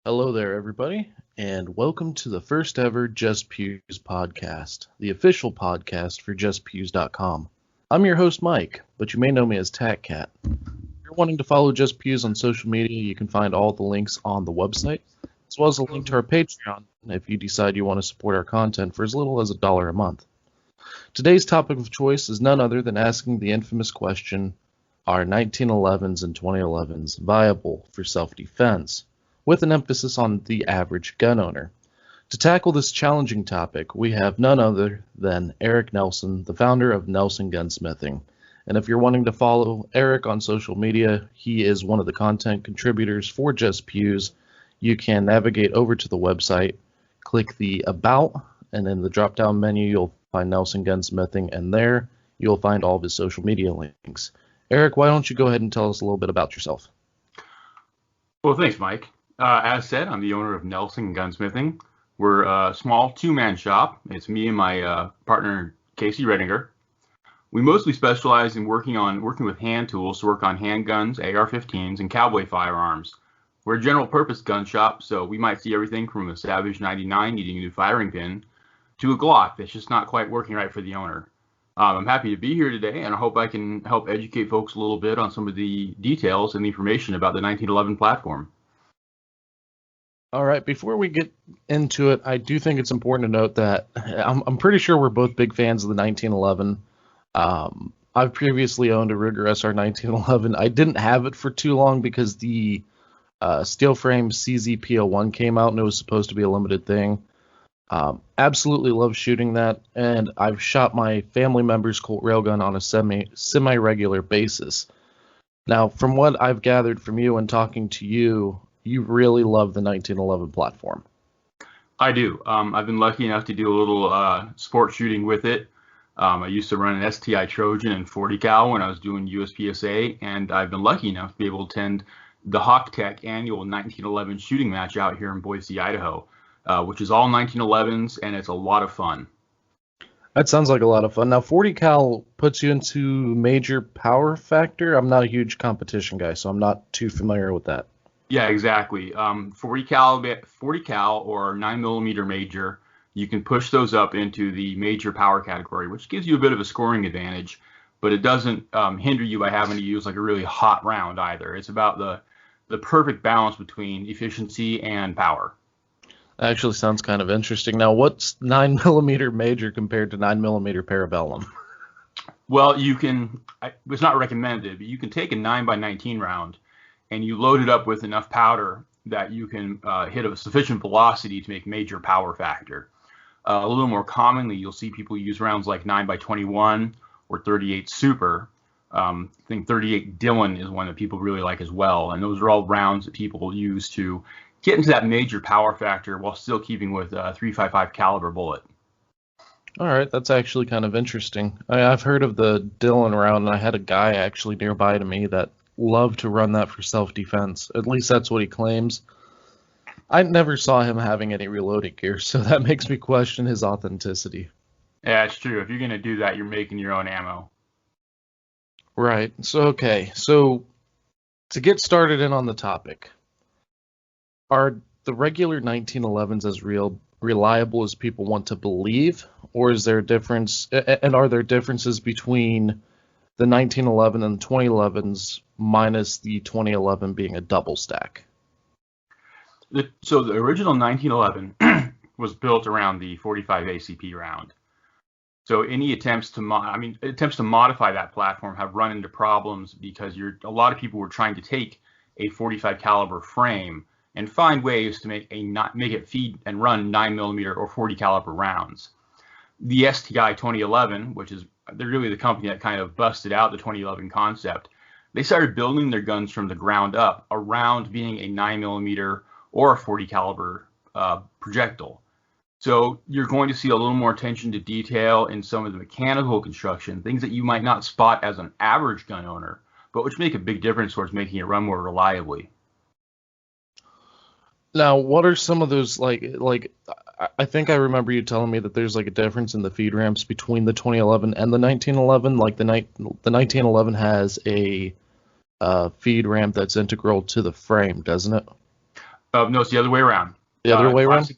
Hello there, everybody, and welcome to the first ever JustPews podcast, the official podcast for JustPews.com. I'm your host, Mike, but you may know me as TacCat. If you're wanting to follow JustPews on social media, you can find all the links on the website, as well as a link to our Patreon if you decide you want to support our content for as little as $1 a month. Today's topic of choice is none other than asking the infamous question, are 1911s and 2011s viable for self-defense? With an emphasis on the average gun owner. To tackle this challenging topic, we have none other than Erik Nelson, the founder of Nelson Gunsmithing. And if you're wanting to follow Erik on social media, he is one of the content contributors for JustPews. You can navigate over to the website, click the About, and in the drop-down menu, you'll find Nelson Gunsmithing, and there you'll find all of his social media links. Erik, why don't you go ahead and tell us a little bit about yourself? Well, thanks, Mike. As said, I'm the owner of Nelson Gunsmithing. We're a small two-man shop. It's me and my partner, Casey Redinger. We mostly specialize in working with hand tools to work on handguns, AR-15s, and cowboy firearms. We're a general-purpose gun shop, so we might see everything from a Savage 99 needing a new firing pin to a Glock that's just not quite working right for the owner. I'm happy to be here today, and I hope I can help educate folks a little bit on some of the details and the information about the 1911 platform. All right, before we get into it, I do think it's important to note that I'm pretty sure we're both big fans of the 1911. I've previously owned a Ruger SR 1911. I didn't have it for too long because the steel frame CZP01 came out and it was supposed to be a limited thing. Absolutely love shooting that, and I've shot my family member's Colt railgun on a semi-regular basis. Now, from what I've gathered from you and talking to you, you really love the 1911 platform. I do. I've been lucky enough to do a little sport shooting with it. I used to run an STI Trojan and 40 cal when I was doing USPSA, and I've been lucky enough to be able to attend the HawkTech annual 1911 shooting match out here in Boise, Idaho, which is all 1911s, and it's a lot of fun. That sounds like a lot of fun. Now, 40 cal puts you into major power factor. I'm not a huge competition guy, so I'm not too familiar with that. Yeah, exactly. 40 cal or 9mm major, you can push those up into the major power category, which gives you a bit of a scoring advantage, but it doesn't hinder you by having to use like a really hot round either. It's about the perfect balance between efficiency and power. That actually sounds kind of interesting. Now, what's 9mm major compared to 9mm parabellum? Well, it's not recommended, but you can take a 9x19 round and you load it up with enough powder that you can hit a sufficient velocity to make major power factor. A little more commonly, you'll see people use rounds like 9x21 or 38 Super. I think 38 Dillon is one that people really like as well, and those are all rounds that people use to get into that major power factor while still keeping with a .355 caliber bullet. All right, that's actually kind of interesting. I've heard of the Dillon round, and I had a guy actually nearby to me that love to run that for self-defense. At least that's what he claims. I never saw him having any reloading gear, so that makes me question his authenticity. Yeah, it's true. If you're going to do that, you're making your own ammo. Right. So to get started in on the topic, are the regular 1911s as reliable as people want to believe, or is there a difference, and are there differences between the 1911 and the 2011s minus the 2011 being a double stack? So the original 1911 was built around the 45 ACP round. So any attempts to modify that platform have run into problems because a lot of people were trying to take a 45 caliber frame and find ways to make it feed and run 9mm or 40 caliber rounds. The STI 2011, which is they're really the company that kind of busted out the 2011 concept, they started building their guns from the ground up around being a 9mm or a 40 caliber projectile. So you're going to see a little more attention to detail in some of the mechanical construction, things that you might not spot as an average gun owner, but which make a big difference towards making it run more reliably. Now, what are some of those, like I think I remember you telling me that there's like a difference in the feed ramps between the 2011 and the 1911. Like the 1911 has a feed ramp that's integral to the frame, doesn't it? No, it's the other way around. The other way around?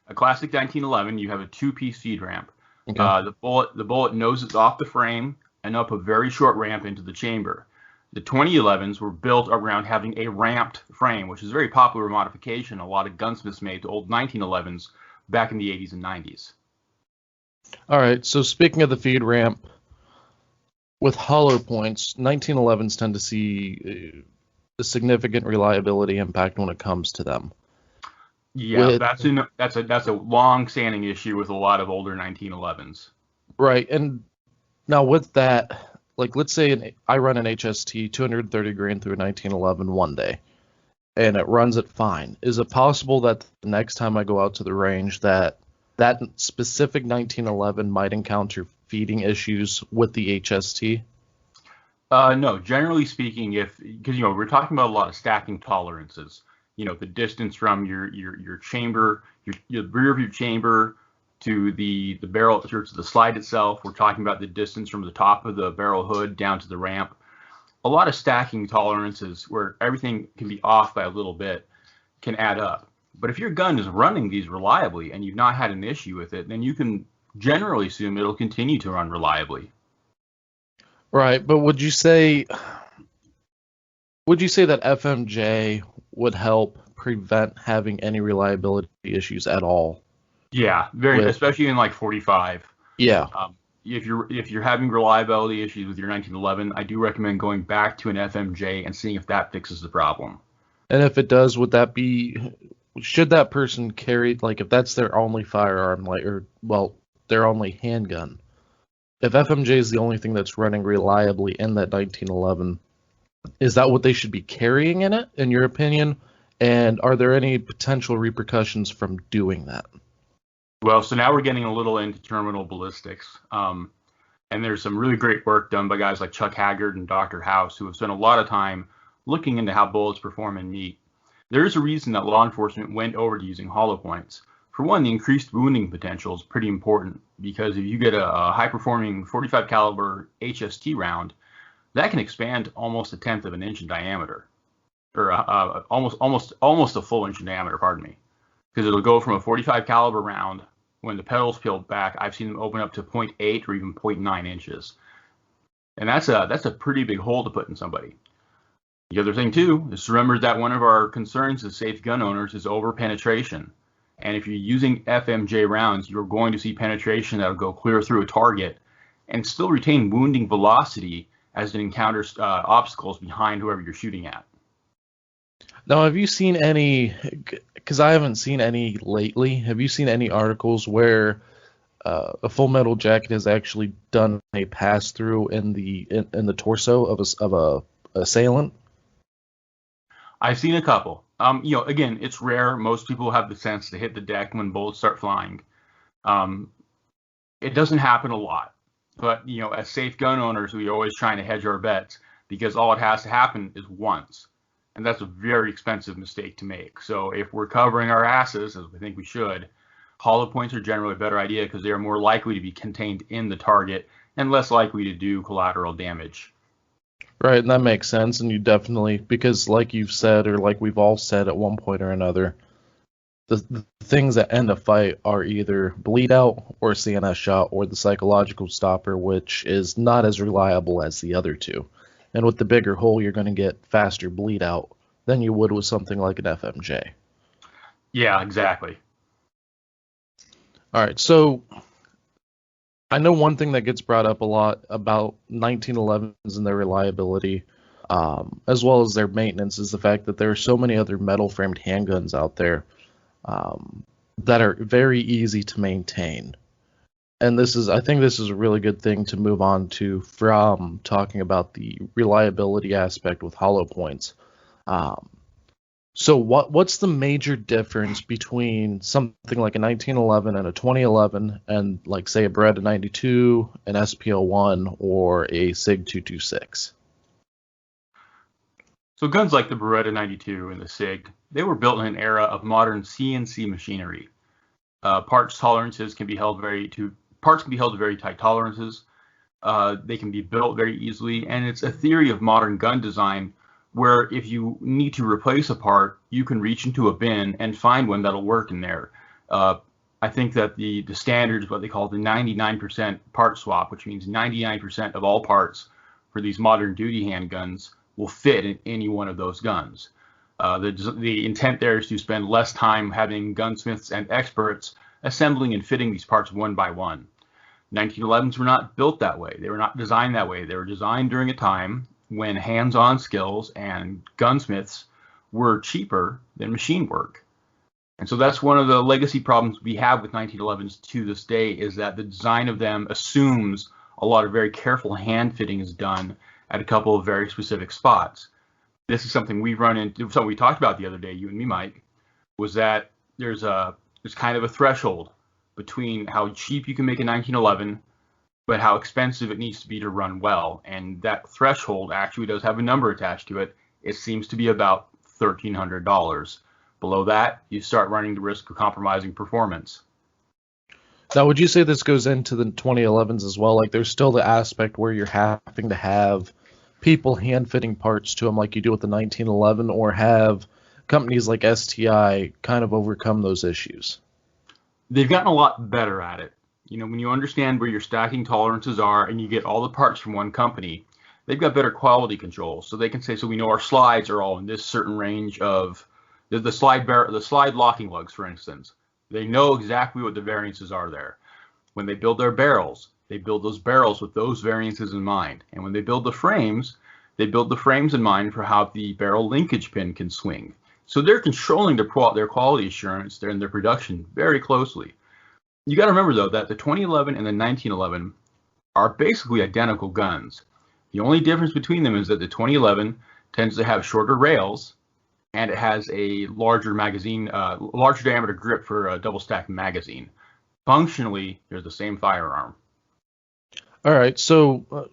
A classic 1911, you have a two-piece feed ramp. Okay. The bullet noses off the frame and up a very short ramp into the chamber. The 2011s were built around having a ramped frame, which is a very popular modification a lot of gunsmiths made to old 1911s back in the 80s and 90s. All right, so speaking of the feed ramp, with hollow points, 1911s tend to see a significant reliability impact when it comes to them. Yeah, that's a long-standing issue with a lot of older 1911s. Right, and now with that, like let's say I run an HST 230 grain through a 1911 one day, and it runs it fine. Is it possible that the next time I go out to the range that specific 1911 might encounter feeding issues with the HST? No, generally speaking, because we're talking about a lot of stacking tolerances. The distance from your chamber, your rear of your chamber to the barrel, to the slide itself. We're talking about the distance from the top of the barrel hood down to the ramp. A lot of stacking tolerances where everything can be off by a little bit can add up. But if your gun is running these reliably and you've not had an issue with it, then you can generally assume it'll continue to run reliably. Right, but would you say that FMJ would help prevent having any reliability issues at all? Yeah, especially in like 45. Yeah. If you're having reliability issues with your 1911, I do recommend going back to an FMJ and seeing if that fixes the problem. And if it does, should that person carry, like if that's their only firearm, their only handgun, if FMJ is the only thing that's running reliably in that 1911, is that what they should be carrying in it, in your opinion? And are there any potential repercussions from doing that? Well, so now we're getting a little into terminal ballistics. And there's some really great work done by guys like Chuck Haggard and Dr. House, who have spent a lot of time looking into how bullets perform in meat. There is a reason that law enforcement went over to using hollow points. For one, the increased wounding potential is pretty important, because if you get a high-performing 45 caliber HST round, that can expand almost a tenth of an inch in diameter, or almost a full inch in diameter. Pardon me, because it'll go from a 45 caliber round. When the pedal's peeled back, I've seen them open up to 0.8 or even 0.9 inches, and that's a pretty big hole to put in somebody. The other thing too is to remember that one of our concerns as safe gun owners is over penetration. And if you're using FMJ rounds, you're going to see penetration that'll go clear through a target and still retain wounding velocity as it encounters obstacles behind whoever you're shooting at. Now, have you seen any, because I haven't seen any lately, have you seen any articles where a full metal jacket has actually done a pass-through in the torso of a assailant? I've seen a couple. Again, it's rare. Most people have the sense to hit the deck when bullets start flying. It doesn't happen a lot, but as safe gun owners, we're always trying to hedge our bets, because all it has to happen is once, and that's a very expensive mistake to make. So if we're covering our asses, as we think we should, hollow points are generally a better idea, because they are more likely to be contained in the target and less likely to do collateral damage. Right, and that makes sense, and you definitely, because like you've said, or like we've all said at one point or another, the things that end a fight are either bleed out or CNS shot or the psychological stopper, which is not as reliable as the other two. And with the bigger hole, you're going to get faster bleed out than you would with something like an FMJ. Yeah, exactly. All right, so I know one thing that gets brought up a lot about 1911s and their reliability, as well as their maintenance, is the fact that there are so many other metal-framed handguns out there that are very easy to maintain. And I think this is a really good thing to move on to from talking about the reliability aspect with hollow points. So what's the major difference between something like a 1911 and a 2011 and, like, say, a Beretta 92, an SPL1, or a SIG 226? So guns like the Beretta 92 and the SIG, they were built in an era of modern CNC machinery. Parts can be held to very tight tolerances. They can be built very easily, and it's a theory of modern gun design where if you need to replace a part, you can reach into a bin and find one that'll work in there. I think that the standard is what they call the 99% part swap, which means 99% of all parts for these modern duty handguns will fit in any one of those guns. The intent there is to spend less time having gunsmiths and experts assembling and fitting these parts one by one. 1911s were not built that way. They were not designed that way. They were designed during a time when hands-on skills and gunsmiths were cheaper than machine work. And so that's one of the legacy problems we have with 1911s to this day, is that the design of them assumes a lot of very careful hand fitting is done at a couple of very specific spots. This is something we've run into, something we talked about the other day, you and me, Mike, was that there's kind of a threshold between how cheap you can make a 1911, but how expensive it needs to be to run well. And that threshold actually does have a number attached to it. It seems to be about $1,300. Below that, you start running the risk of compromising performance. Now, would you say this goes into the 2011s as well? Like, there's still the aspect where you're having to have people hand-fitting parts to them like you do with the 1911, or have companies like STI kind of overcome those issues? They've gotten a lot better at it. You know, when you understand where your stacking tolerances are and you get all the parts from one company, they've got better quality control. So they can say, so we know our slides are all in this certain range of the slide locking lugs, for instance. They know exactly what the variances are there. When they build their barrels, they build those barrels with those variances in mind. And when they build the frames in mind for how the barrel linkage pin can swing. So they're controlling their quality assurance and their production very closely. You got to remember, though, that the 2011 and the 1911 are basically identical guns. The only difference between them is that the 2011 tends to have shorter rails, and it has a larger magazine, larger diameter grip for a double stack magazine. Functionally, they're the same firearm. All right, so,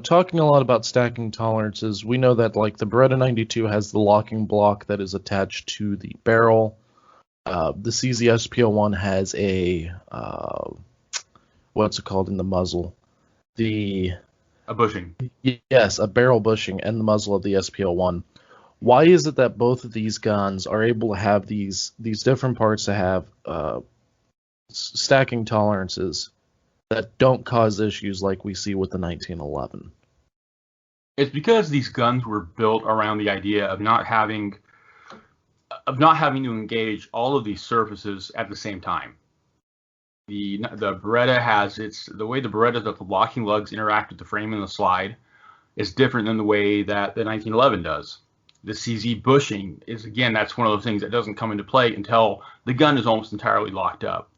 talking a lot about stacking tolerances, we know that, like, the Beretta 92 has the locking block that is attached to the barrel. The CZ-SPO1 has a, what's it called in the muzzle? A bushing. Yes, a barrel bushing and the muzzle of the SPO1. Why is it that both of these guns are able to have these different parts to have stacking tolerances that don't cause issues like we see with the 1911? It's because these guns were built around the idea of not having to engage all of these surfaces at the same time. The Beretta has the way the Beretta that the locking lugs interact with the frame and the slide is different than the way that the 1911 does. The CZ bushing is, again, that's one of those things that doesn't come into play until the gun is almost entirely locked up.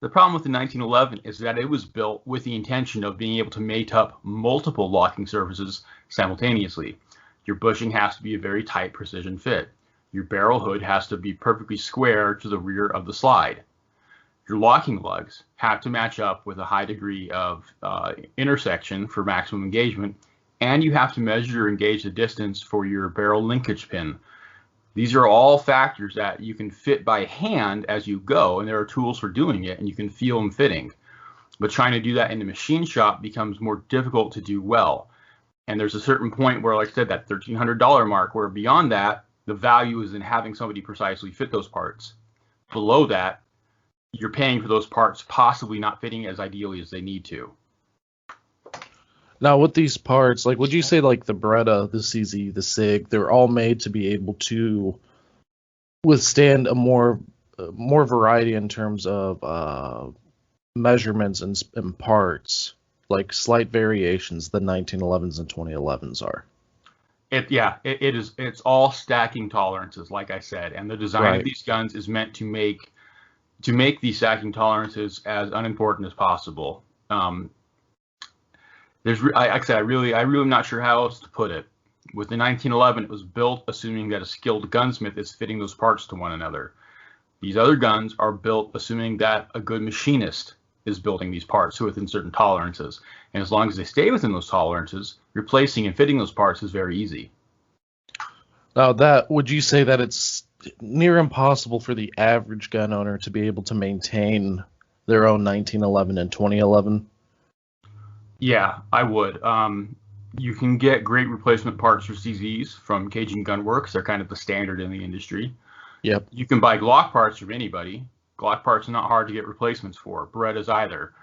The problem with the 1911 is that it was built with the intention of being able to mate up multiple locking surfaces simultaneously. Your bushing has to be a very tight precision fit. Your barrel hood has to be perfectly square to the rear of the slide. Your locking lugs have to match up with a high degree of intersection for maximum engagement, and you have to measure and gauge the distance for your barrel linkage pin. These are all factors that you can fit by hand as you go, and there are tools for doing it, and you can feel them fitting. But trying to do that in the machine shop becomes more difficult to do well. And there's a certain point where, like I said, that $1,300 mark, where beyond that, the value is in having somebody precisely fit those parts. Below that, you're paying for those parts possibly not fitting as ideally as they need to. Now, with these parts, like, would you say, like, the Beretta, the CZ, the SIG, they're all made to be able to withstand a more variety in terms of measurements and parts, like slight variations than 1911s and 2011s are? It is. It's all stacking tolerances, like I said, and the design of these guns is meant to make these stacking tolerances as unimportant as possible. Like I said, I really am not sure how else to put it. With the 1911, it was built assuming that a skilled gunsmith is fitting those parts to one another. These other guns are built assuming that a good machinist is building these parts within certain tolerances. And as long as they stay within those tolerances, replacing and fitting those parts is very easy. Now, would you say that it's near impossible for the average gun owner to be able to maintain their own 1911 and 2011? Yeah, I would. You can get great replacement parts for CZs from Cajun Gun Works. They're kind of the standard in the industry. Yep. You can buy Glock parts from anybody. Glock parts are not hard to get replacements for. Berettas either.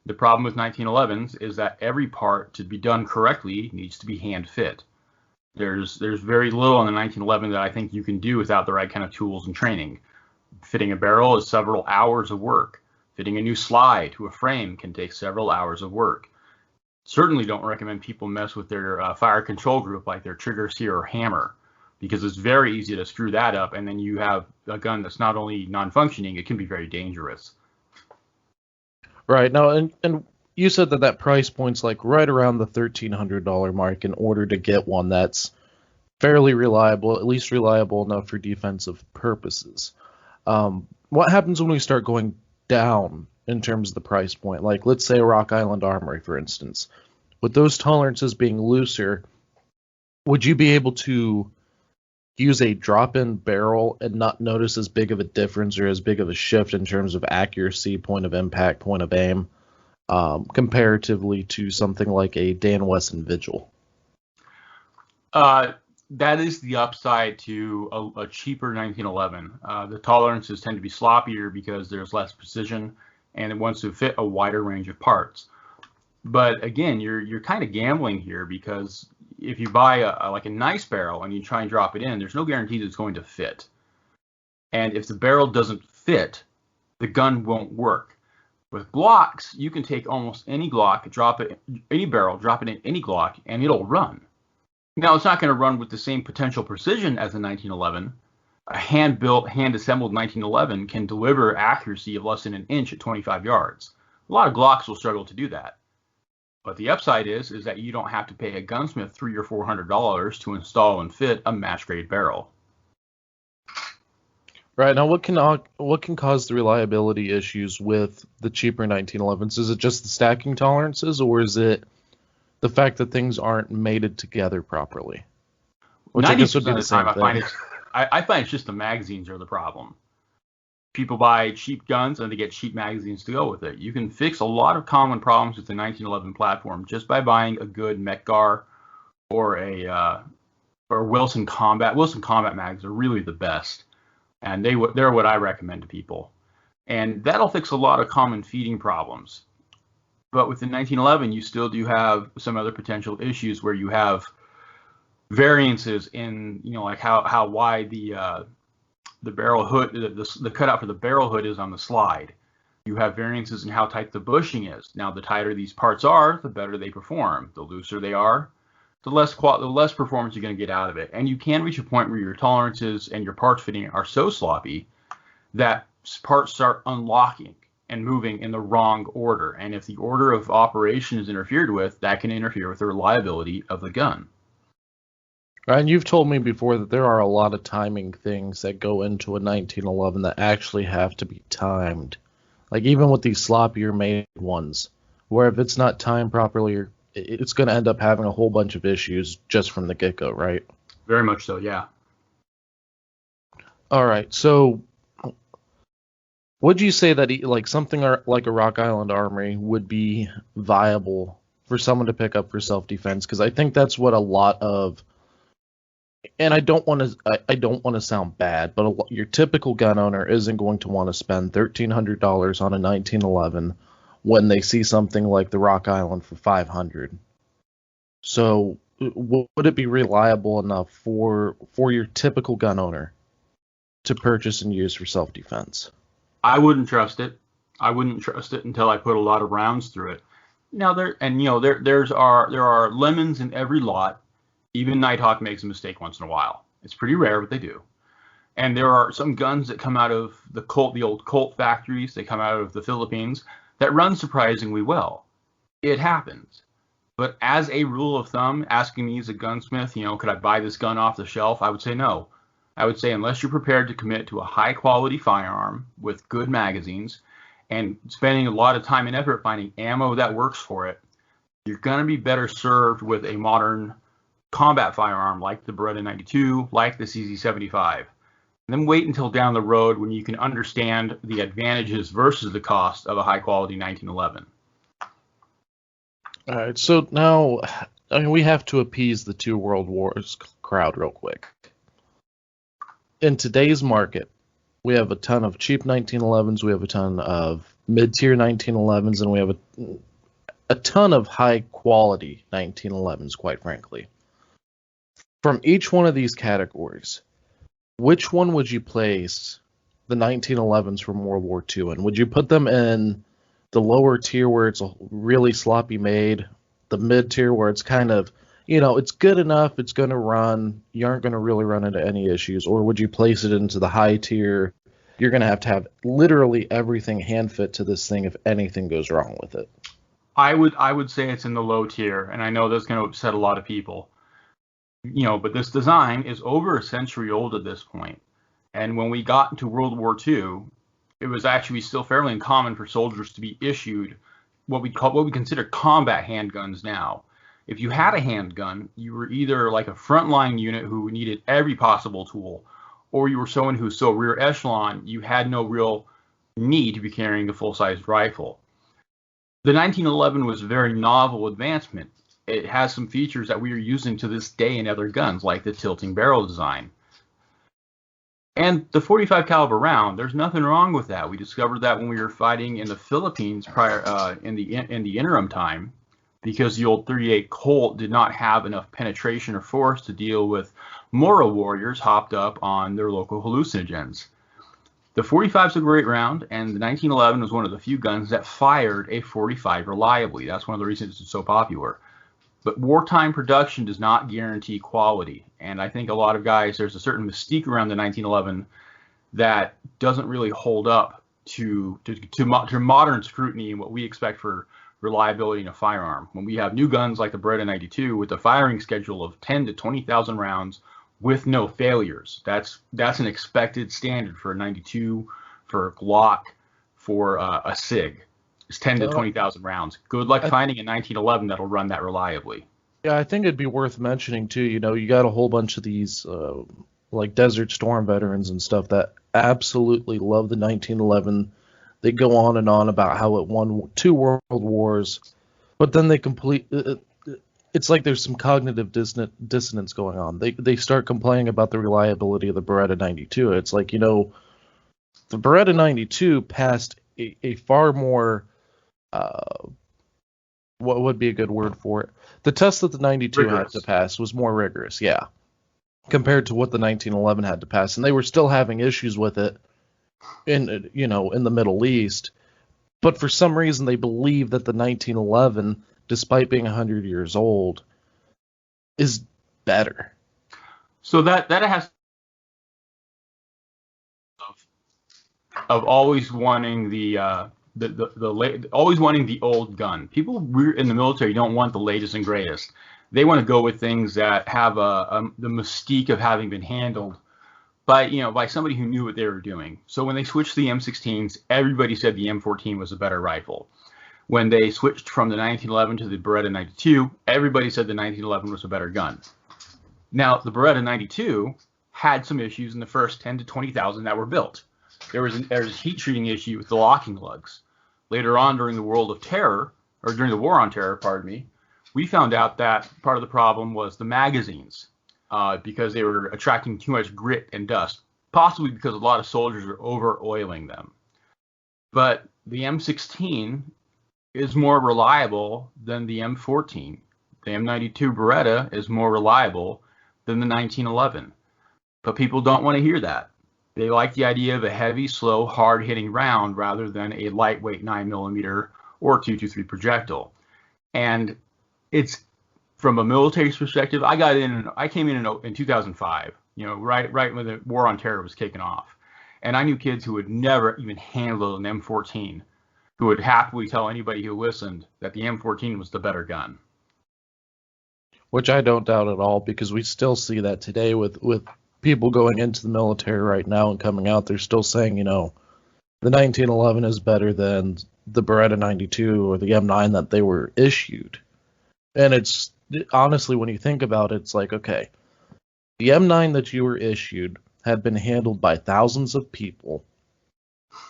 The problem with 1911s is that every part, to be done correctly, needs to be hand fit. There's very little on the 1911 that I think you can do without the right kind of tools and training. Fitting a barrel is several hours of work. Fitting a new slide to a frame can take several hours of work. Certainly don't recommend people mess with their fire control group like their trigger sear or hammer, because it's very easy to screw that up, and then you have a gun that's not only non-functioning, it can be very dangerous. Right. Now, and you said that price point's like right around the $1,300 mark in order to get one that's fairly reliable, at least reliable enough for defensive purposes. What happens when we start going down in terms of the price point? Like, let's say Rock Island Armory, for instance. With those tolerances being looser, would you be able to use a drop-in barrel and not notice as big of a difference or as big of a shift in terms of accuracy, point of impact, point of aim, comparatively to something like a Dan Wesson Vigil? That is the upside to a cheaper 1911. The tolerances tend to be sloppier because there's less precision, and it wants to fit a wider range of parts. But again, you're kind of gambling here, because if you buy a nice barrel and you try and drop it in, there's no guarantee that it's going to fit. And if the barrel doesn't fit, the gun won't work. With Glocks, you can take almost any Glock, any barrel, drop it in any Glock, and it'll run. Now, it's not going to run with the same potential precision as a 1911. A hand-built, hand-assembled 1911 can deliver accuracy of less than an inch at 25 yards. A lot of Glocks will struggle to do that. But the upside is that you don't have to pay a gunsmith $300 or $400 to install and fit a match-grade barrel. Right. Now, what can cause the reliability issues with the cheaper 1911s? Is it just the stacking tolerances, or is it the fact that things aren't mated together properly? Which 90% of the time, I find it's just the magazines are the problem. People buy cheap guns and they get cheap magazines to go with it. You can fix a lot of common problems with the 1911 platform just by buying a good Metgar or or Wilson Combat. Wilson Combat mags are really the best, and they're what I recommend to people. And that'll fix a lot of common feeding problems. But with the 1911, you still do have some other potential issues where you have variances in, like how wide the barrel hood, the cutout for the barrel hood is on the slide. You have variances in how tight the bushing is. Now, the tighter these parts are, the better they perform. The looser they are, the less performance you're going to get out of it. And you can reach a point where your tolerances and your parts fitting are so sloppy that parts start unlocking and moving in the wrong order. And if the order of operation is interfered with, that can interfere with the reliability of the gun. And you've told me before that there are a lot of timing things that go into a 1911 that actually have to be timed. Like even with these sloppier made ones, where if it's not timed properly, it's going to end up having a whole bunch of issues just from the get-go, right? Very much so, yeah. All right, so would you say that like something like a Rock Island Armory would be viable for someone to pick up for self-defense? Because I think that's what a lot of, and I don't want to sound bad, but your typical gun owner isn't going to want to spend $1,300 on a 1911 when they see something like the Rock Island for $500. So would it be reliable enough for your typical gun owner to purchase and use for self-defense? I wouldn't trust it. I wouldn't trust it until I put a lot of rounds through it. Now there are lemons in every lot. Even Nighthawk makes a mistake once in a while. It's pretty rare, but they do. And there are some guns that come out of the old Colt factories. They come out of the Philippines that run surprisingly well. It happens. But as a rule of thumb, asking me as a gunsmith, could I buy this gun off the shelf? I would say no. I would say unless you're prepared to commit to a high quality firearm with good magazines and spending a lot of time and effort finding ammo that works for it, you're going to be better served with a modern combat firearm like the Beretta 92, like the CZ75. And then wait until down the road when you can understand the advantages versus the cost of a high quality 1911. All right, so now I mean, we have to appease the two world wars crowd real quick. In today's market, we have a ton of cheap 1911s, we have a ton of mid-tier 1911s, and we have a ton of high-quality 1911s, quite frankly. From each one of these categories, which one would you place the 1911s from World War II in? Would you put them in the lower tier where it's really sloppy made, the mid-tier where it's kind of, it's good enough, it's going to run, you aren't going to really run into any issues, or would you place it into the high tier? You're going to have literally everything hand fit to this thing if anything goes wrong with it. I would say it's in the low tier, and I know that's going to upset a lot of people. But this design is over a century old at this point. And when we got into World War II, it was actually still fairly uncommon for soldiers to be issued what we consider combat handguns now. If you had a handgun, you were either like a frontline unit who needed every possible tool, or you were someone who's so rear echelon, you had no real need to be carrying a full-sized rifle. The 1911 was a very novel advancement. It has some features that we are using to this day in other guns, like the tilting barrel design. And the 45 caliber round, there's nothing wrong with that. We discovered that when we were fighting in the Philippines in the interim time, because the old 38 Colt did not have enough penetration or force to deal with Moro warriors hopped up on their local hallucinogens. The 45 is a great round, and the 1911 was one of the few guns that fired a 45 reliably. That's one of the reasons it's so popular. But wartime production does not guarantee quality, and I think a lot of guys, there's a certain mystique around the 1911 that doesn't really hold up to modern scrutiny and what we expect for reliability in a firearm. When we have new guns like the Beretta 92 with a firing schedule of 10 to 20,000 rounds with no failures, that's an expected standard for a 92, for a Glock, for a SIG. It's 10 to 20,000 rounds. Good luck finding a 1911 that'll run that reliably. Yeah, I think it'd be worth mentioning too. You got a whole bunch of these like Desert Storm veterans and stuff that absolutely love the 1911. They go on and on about how it won 2 world wars, but then they it's like there's some cognitive dissonance going on. They start complaining about the reliability of the Beretta 92. It's like, the Beretta 92 passed a far more, what would be a good word for it? The test that the 92 had to pass was more rigorous, yeah, compared to what the 1911 had to pass. And they were still having issues with it in the Middle East. But for some reason, they believe that the 1911, despite being 100 years old, is better. So that has of always wanting always wanting the old gun. People in the military don't want the latest and greatest. They want to go with things that have the mystique of having been handled by somebody who knew what they were doing. So when they switched to the M16s, everybody said the M14 was a better rifle. When they switched from the 1911 to the Beretta 92, everybody said the 1911 was a better gun. Now, the Beretta 92 had some issues in the first 10 to 20,000 that were built. There was a heat treating issue with the locking lugs. Later on, during the War on Terror, we found out that part of the problem was the magazines, because they were attracting too much grit and dust, possibly because a lot of soldiers were over-oiling them. But the M16 is more reliable than the M14. The M92 Beretta is more reliable than the 1911. But people don't want to hear that. They like the idea of a heavy, slow, hard-hitting round rather than a lightweight 9mm or 223 projectile. And it's, from a military perspective, I came in 2005, right when the War on Terror was kicking off. And I knew kids who would never even handle an M14, who would happily tell anybody who listened that the M14 was the better gun. Which I don't doubt at all, because we still see that today with people going into the military right now and coming out. They're still saying, the 1911 is better than the Beretta 92 or the M9 that they were issued. And it's, honestly, when you think about it, it's like, okay, the M9 that you were issued had been handled by thousands of people.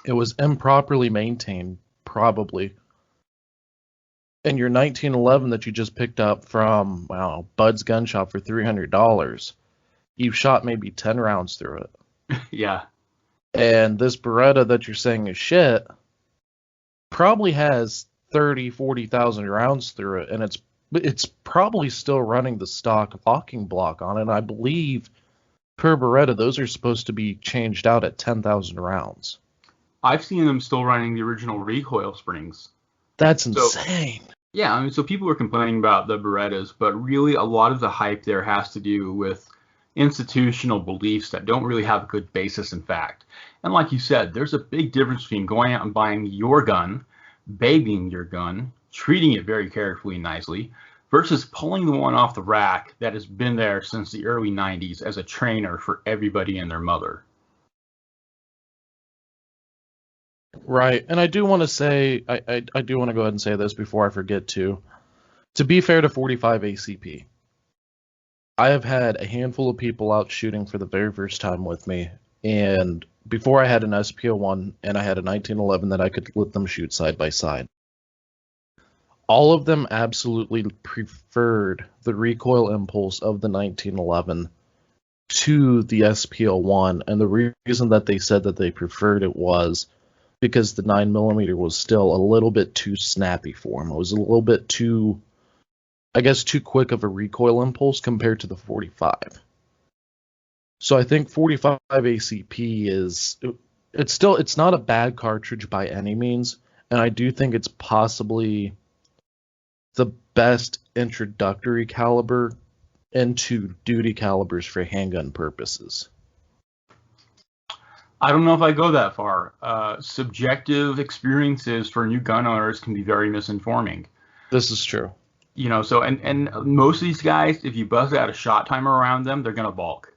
It was improperly maintained, probably. and your 1911 that you just picked up from, well, Bud's gun shop for $300, you've shot maybe 10 rounds through it. Yeah. And this Beretta that you're saying is shit probably has 30, 40,000 rounds through it, and it's probably still running the stock locking block on it. I believe per Beretta, those are supposed to be changed out at 10,000 rounds. I've seen them still running the original recoil springs. That's insane. Yeah, I mean, so people are complaining about the Berettas, but really a lot of the hype there has to do with institutional beliefs that don't really have a good basis in fact. And like you said, there's a big difference between going out and buying your gun, babying your gun, treating it very carefully and nicely, versus pulling the one off the rack that has been there since the early 90s as a trainer for everybody and their mother. Right, and I do want to say, I do want to go ahead and say this before I forget to be fair to 45 ACP, I have had a handful of people out shooting for the very first time with me, and before I had an SPO1 and I had a 1911 that I could let them shoot side by side. All of them absolutely preferred the recoil impulse of the 1911 to the SPO1, and the reason that they said that they preferred it was because the 9mm was still a little bit too snappy for them. It was a little bit too, I guess, too quick of a recoil impulse compared to the 45. So I think 45 ACP it's not a bad cartridge by any means, and I do think it's possibly the best introductory caliber into duty calibers for handgun purposes. I don't know if I go that far. Subjective experiences for new gun owners can be very misinforming. This is true. You know, so and most of these guys, if you buzz out a shot timer around them, they're gonna balk.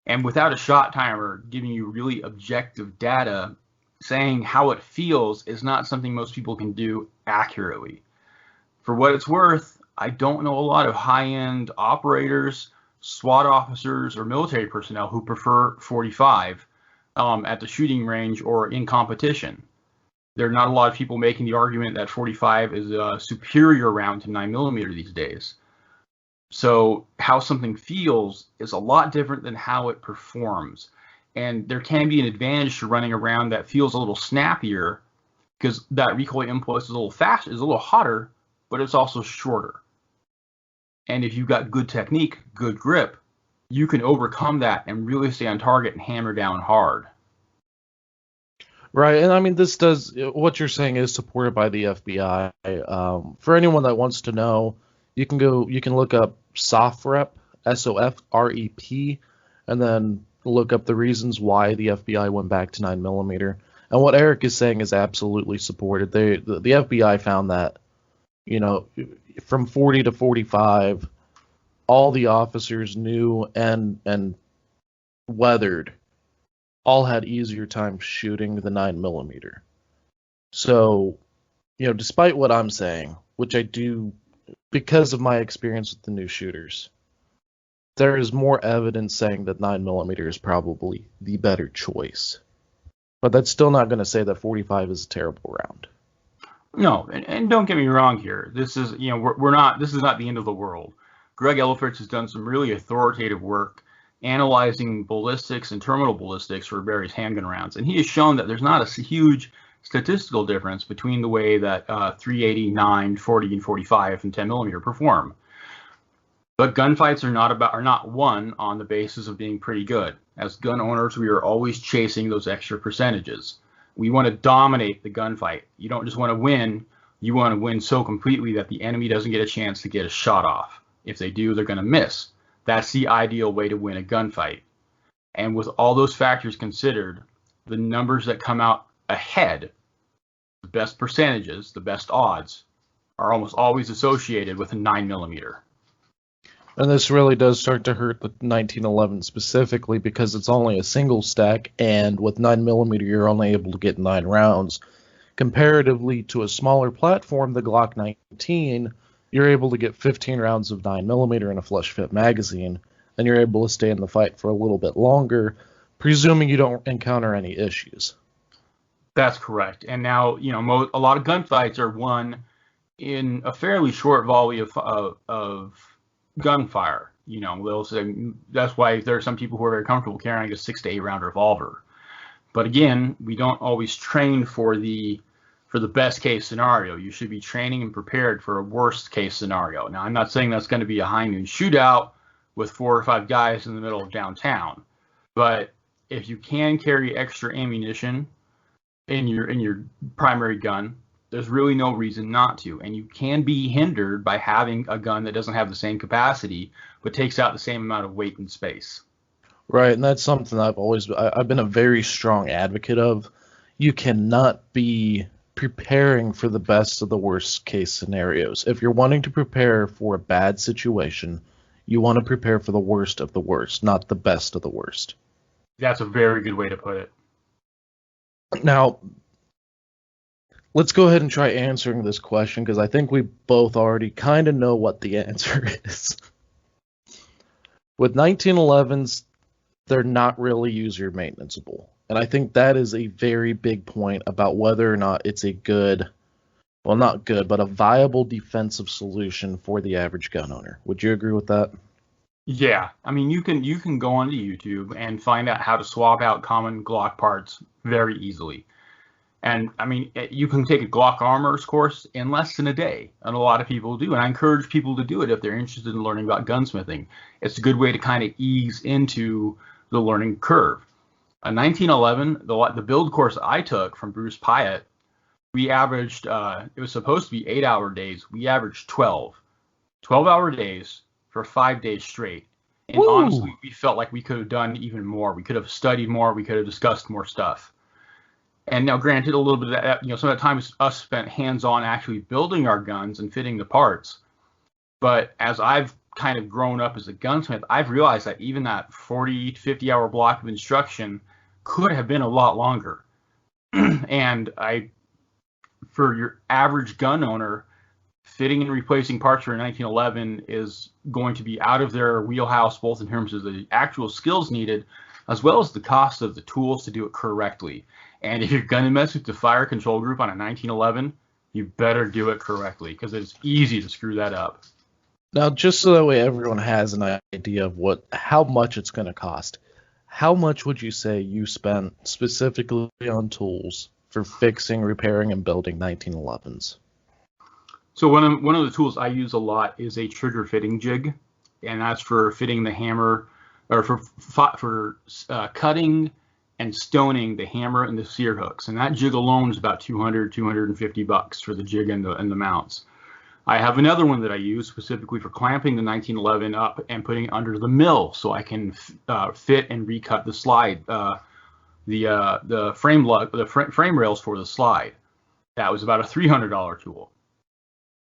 And without a shot timer giving you really objective data, saying how it feels is not something most people can do accurately. For what it's worth, I don't know a lot of high-end operators, SWAT officers, or military personnel who prefer 45 at the shooting range or in competition. There are not a lot of people making the argument that 45 is a superior round to 9mm these days. So how something feels is a lot different than how it performs. And there can be an advantage to running a round that feels a little snappier because that recoil impulse is a little faster, is a little hotter, but it's also shorter. And if you've got good technique, good grip, you can overcome that and really stay on target and hammer down hard. Right, and I mean, what you're saying is supported by the FBI. For anyone that wants to know, you can look up SOFREP, SOFREP, and then look up the reasons why the FBI went back to 9mm. And what Erik is saying is absolutely supported. The FBI found that, you know, from 40 to 45, all the officers knew and weathered all had easier time shooting the 9mm. So, you know, despite what I'm saying, which I do because of my experience with the new shooters, there is more evidence saying that 9mm is probably the better choice. But that's still not going to say that 45 is a terrible round. No, and don't get me wrong here. This is, you know, this is not the end of the world. Greg Elefritz has done some really authoritative work analyzing ballistics and terminal ballistics for various handgun rounds, and he has shown that there's not a huge statistical difference between the way that 380, 9, 40, and 45 and 10mm perform. But gunfights are not won on the basis of being pretty good. As gun owners, we are always chasing those extra percentages. We want to dominate the gunfight. You don't just want to win. You want to win so completely that the enemy doesn't get a chance to get a shot off. If they do, they're going to miss. That's the ideal way to win a gunfight. And with all those factors considered, the numbers that come out ahead, the best percentages, the best odds, are almost always associated with a 9mm. And this really does start to hurt the 1911 specifically because it's only a single stack, and with 9mm you're only able to get 9 rounds. Comparatively to a smaller platform, the Glock 19, you're able to get 15 rounds of 9mm in a flush fit magazine, and you're able to stay in the fight for a little bit longer, presuming you don't encounter any issues. That's correct. And now, you know, a lot of gunfights are won in a fairly short volley of gunfire. You know, they'll say that's why there are some people who are very comfortable carrying a 6 to 8 round revolver. But again, we don't always train for the best case scenario. You should be training and prepared for a worst case scenario. Now, I'm not saying that's going to be a high noon shootout with 4 or 5 guys in the middle of downtown, but if you can carry extra ammunition in your primary gun, there's really no reason not to. And you can be hindered by having a gun that doesn't have the same capacity but takes out the same amount of weight and space. Right, and that's something I've been a very strong advocate of. You cannot be preparing for the best of the worst case scenarios. If you're wanting to prepare for a bad situation, you want to prepare for the worst of the worst, not the best of the worst. That's a very good way to put it. Now, let's go ahead and try answering this question, because I think we both already kind of know what the answer is. With 1911s, they're not really user maintenanceable. And I think that is a very big point about whether or not it's a good, well, not good, but a viable defensive solution for the average gun owner. Would you agree with that? Yeah, I mean, you can go onto YouTube and find out how to swap out common Glock parts very easily. And I mean, you can take a Glock Armor's course in less than a day, and a lot of people do. And I encourage people to do it if they're interested in learning about gunsmithing. It's a good way to kind of ease into the learning curve. A 1911, the build course I took from Bruce Pyatt, we averaged, it was supposed to be 8-hour days. We averaged 12-hour days for 5 days straight. And Woo. Honestly, we felt like we could have done even more. We could have studied more. We could have discussed more stuff. And now, granted, a little bit of that, you know, some of the time is us spent hands-on actually building our guns and fitting the parts. But as I've kind of grown up as a gunsmith, I've realized that even that 40 to 50-hour block of instruction could have been a lot longer. And for your average gun owner, fitting and replacing parts for a 1911 is going to be out of their wheelhouse, both in terms of the actual skills needed, as well as the cost of the tools to do it correctly. And if you're going to mess with the fire control group on a 1911, you better do it correctly, because it's easy to screw that up. Now, just so that way everyone has an idea of how much it's going to cost, how much would you say you spent specifically on tools for fixing, repairing, and building 1911s? So one of the tools I use a lot is a trigger fitting jig, and that's for fitting the hammer, or for cutting and stoning the hammer and the sear hooks. And that jig alone is about $250 for the jig and the mounts. I have another one that I use specifically for clamping the 1911 up and putting it under the mill, so I can fit and recut the slide, the frame rails for the slide. That was about a $300 tool.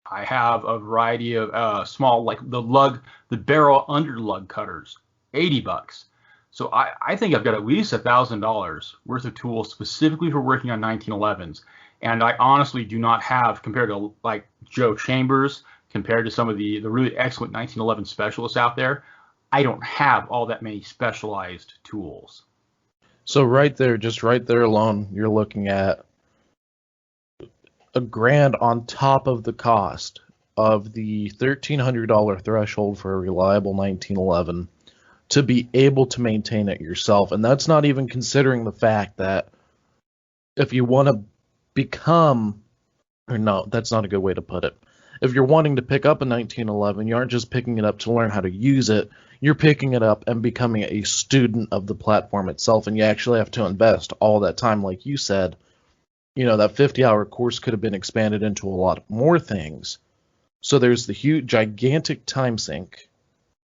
I have a variety of small, like the barrel under lug cutters, $80. So I think I've got at least $1,000 worth of tools specifically for working on 1911s. And I honestly do not have, compared to like Joe Chambers, compared to some of the really excellent 1911 specialists out there, I don't have all that many specialized tools. So just right there alone, you're looking at $1,000 on top of the cost of the $1,300 threshold for a reliable 1911 to be able to maintain it yourself. And that's not even considering the fact that if you want to that's not a good way to put it. If you're wanting to pick up a 1911, you aren't just picking it up to learn how to use it. You're picking it up and becoming a student of the platform itself, and you actually have to invest all that time. Like you said, you know, that 50-hour course could have been expanded into a lot more things. So there's the huge, gigantic time sink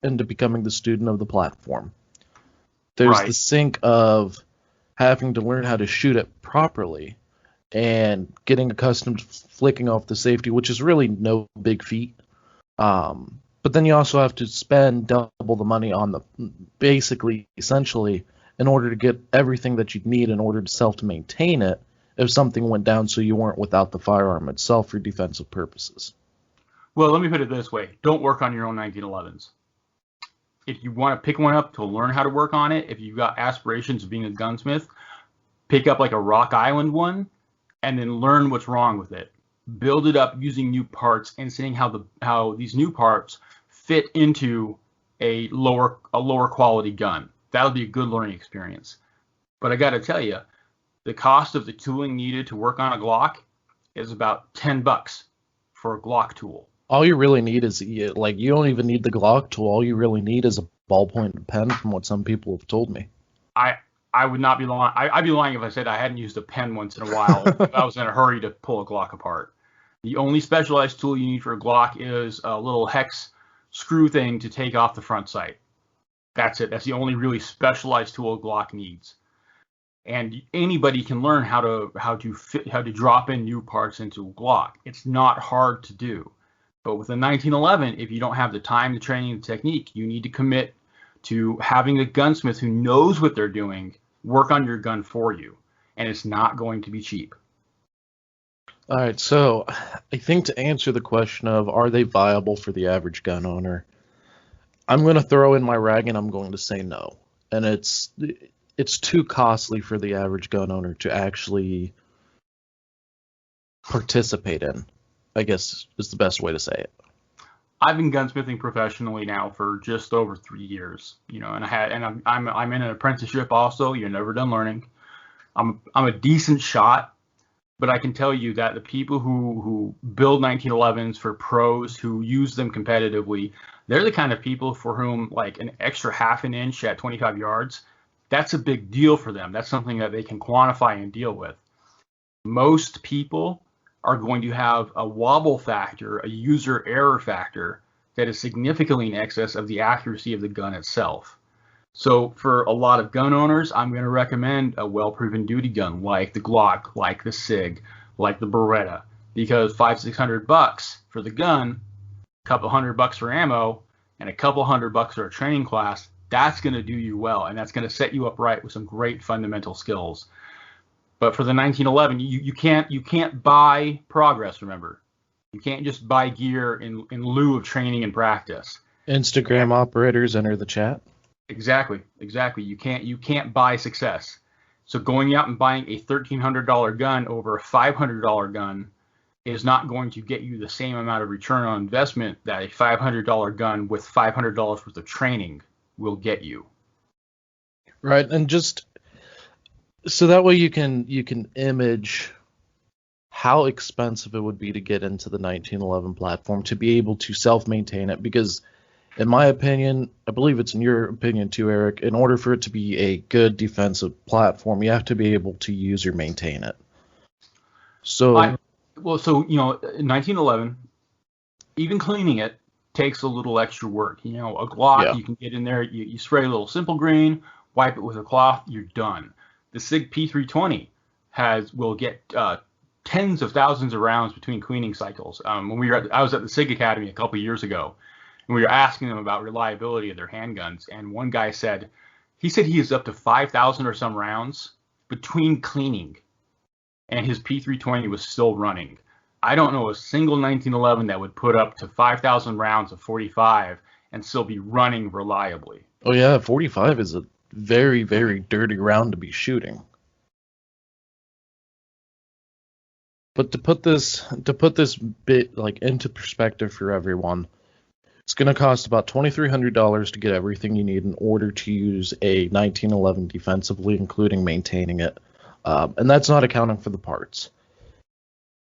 into becoming the student of the platform. There's the sink of having to learn how to shoot it properly and getting accustomed to flicking off the safety, which is really no big feat. But then you also have to spend double the money on essentially, in order to get everything that you need in order to maintain it if something went down, so you weren't without the firearm itself for defensive purposes. Well, let me put it this way. Don't work on your own 1911s. If you want to pick one up to learn how to work on it, if you've got aspirations of being a gunsmith, pick up like a Rock Island one and then learn what's wrong with it. build it up using new parts and seeing how these new parts fit into a lower quality gun. That'll be a good learning experience. But I got to tell you, the cost of the tooling needed to work on a Glock is about $10 for a Glock tool. All you really need is, like, you don't even need the Glock tool. All you really need is a ballpoint and pen, from what some people have told me. I would not be lying. I'd be lying if I said I hadn't used a pen once in a while if I was in a hurry to pull a Glock apart. The only specialized tool you need for a Glock is a little hex screw thing to take off the front sight. That's it. That's the only really specialized tool a Glock needs. And anybody can learn how to drop in new parts into a Glock. It's not hard to do. But with a 1911, if you don't have the time, the training, the technique, you need to commit to having a gunsmith who knows what they're doing work on your gun for you. And it's not going to be cheap. All right, so I think to answer the question of are they viable for the average gun owner, I'm going to throw in my rag and I'm going to say no. And it's too costly for the average gun owner to actually participate in, I guess is the best way to say it. I've been gunsmithing professionally now for just over 3 years, and I'm in an apprenticeship also. You're never done learning. I'm a decent shot, but I can tell you that the people who build 1911s for pros who use them competitively, they're the kind of people for whom like an extra half an inch at 25 yards, that's a big deal for them. That's something that they can quantify and deal with. Most people are going to have a wobble factor, a user error factor that is significantly in excess of the accuracy of the gun itself. So for a lot of gun owners, I'm going to recommend a well-proven duty gun like the Glock, like the SIG, like the Beretta, because $500-600 for the gun, a couple $100 for ammo, and a couple $100 for a training class, that's going to do you well, and that's going to set you up right with some great fundamental skills. But for the 1911, you can't buy progress. Remember, you can't just buy gear in lieu of training and practice. Instagram operators enter the chat. Exactly. You can't buy success. So going out and buying a $1,300 gun over a $500 gun is not going to get you the same amount of return on investment that a $500 gun with $500 worth of training will get you. Right, and just so that way you can image how expensive it would be to get into the 1911 platform, to be able to self-maintain it, because in my opinion, I believe it's in your opinion too, Erik, in order for it to be a good defensive platform, you have to be able to use or maintain it. So, 1911, even cleaning it takes a little extra work. A Glock, You can get in there, you spray a little simple green, wipe it with a cloth, you're done. The SIG P320 will get tens of thousands of rounds between cleaning cycles. I was at the SIG Academy a couple of years ago, and we were asking them about reliability of their handguns, and one guy said he is up to 5,000 or some rounds between cleaning, and his P320 was still running. I don't know a single 1911 that would put up to 5,000 rounds of 45 and still be running reliably. Oh yeah, 45 is a very, very dirty round to be shooting. But to put this bit like into perspective for everyone, it's going to cost about $2,300 to get everything you need in order to use a 1911 defensively, including maintaining it, and that's not accounting for the parts.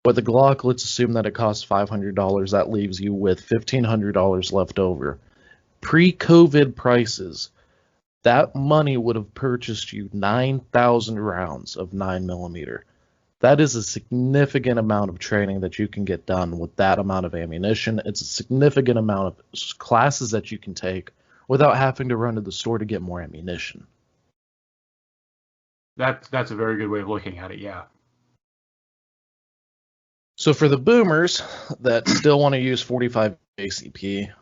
With the Glock, let's assume that it costs $500. That leaves you with $1,500 left over. Pre-COVID prices, that money would have purchased you 9,000 rounds of 9mm. That is a significant amount of training that you can get done with that amount of ammunition. It's a significant amount of classes that you can take without having to run to the store to get more ammunition. That's a very good way of looking at it, yeah. So for the boomers that still want to use 45 ACP,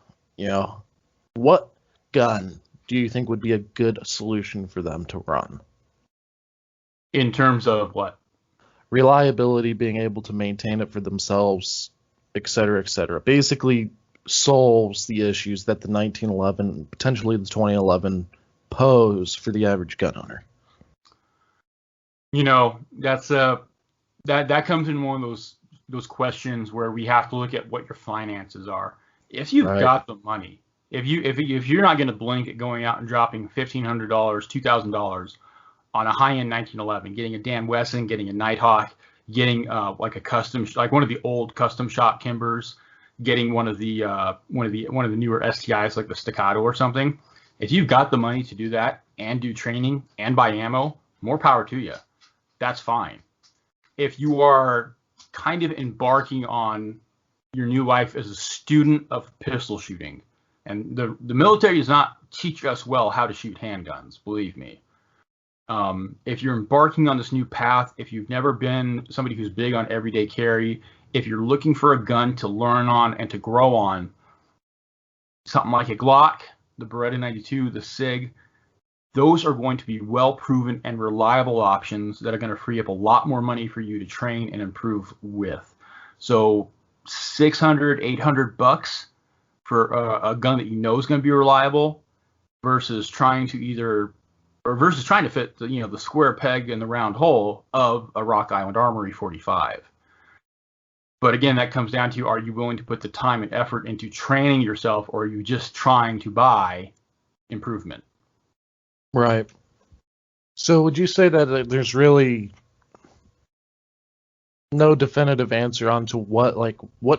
what gun do you think would be a good solution for them to run? In terms of what? Reliability, being able to maintain it for themselves, etc., etc. Basically solves the issues that the 1911, potentially the 2011, pose for the average gun owner. That comes in one of those those questions where we have to look at what your finances are. If you've got the money, if you're not going to blink at going out and dropping $1,500, $2,000 on a high-end 1911, getting a Dan Wesson, getting a Nighthawk, getting like a custom, like one of the old custom shop Kimbers, getting one of the newer STIs like the Staccato or something. If you've got the money to do that and do training and buy ammo, more power to you. That's fine. If you are kind of embarking on your new life as a student of pistol shooting, and the military does not teach us well how to shoot handguns, believe me. If you're embarking on this new path, if you've never been somebody who's big on everyday carry, if you're looking for a gun to learn on and to grow on, something like a Glock, the Beretta 92, the SIG, those are going to be well-proven and reliable options that are going to free up a lot more money for you to train and improve with. So $600, $800 for a gun that you know is going to be reliable versus trying to fit the square peg in the round hole of a Rock Island Armory 45. But again, that comes down to, are you willing to put the time and effort into training yourself, or are you just trying to buy improvement? Right. So would you say that there's really no definitive answer onto what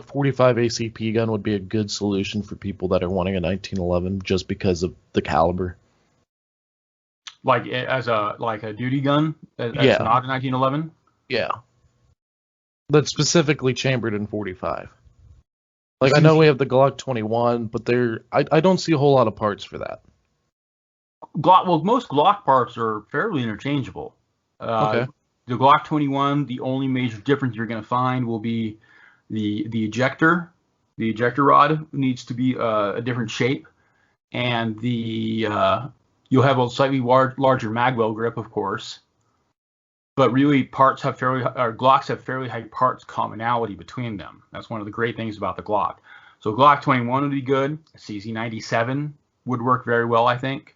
45 ACP gun would be a good solution for people that are wanting a 1911 just because of the caliber? Like as a duty gun? As yeah. Not a 1911? Yeah. That's specifically chambered in 45. Like, I know we have the Glock 21, but I don't see a whole lot of parts for that. Most Glock parts are fairly interchangeable. Okay. The Glock 21, the only major difference you're going to find will be the ejector. The ejector rod needs to be a different shape, and you'll have a slightly larger magwell grip, of course. But really, Glocks have fairly high parts commonality between them. That's one of the great things about the Glock. So Glock 21 would be good. CZ97 would work very well, I think.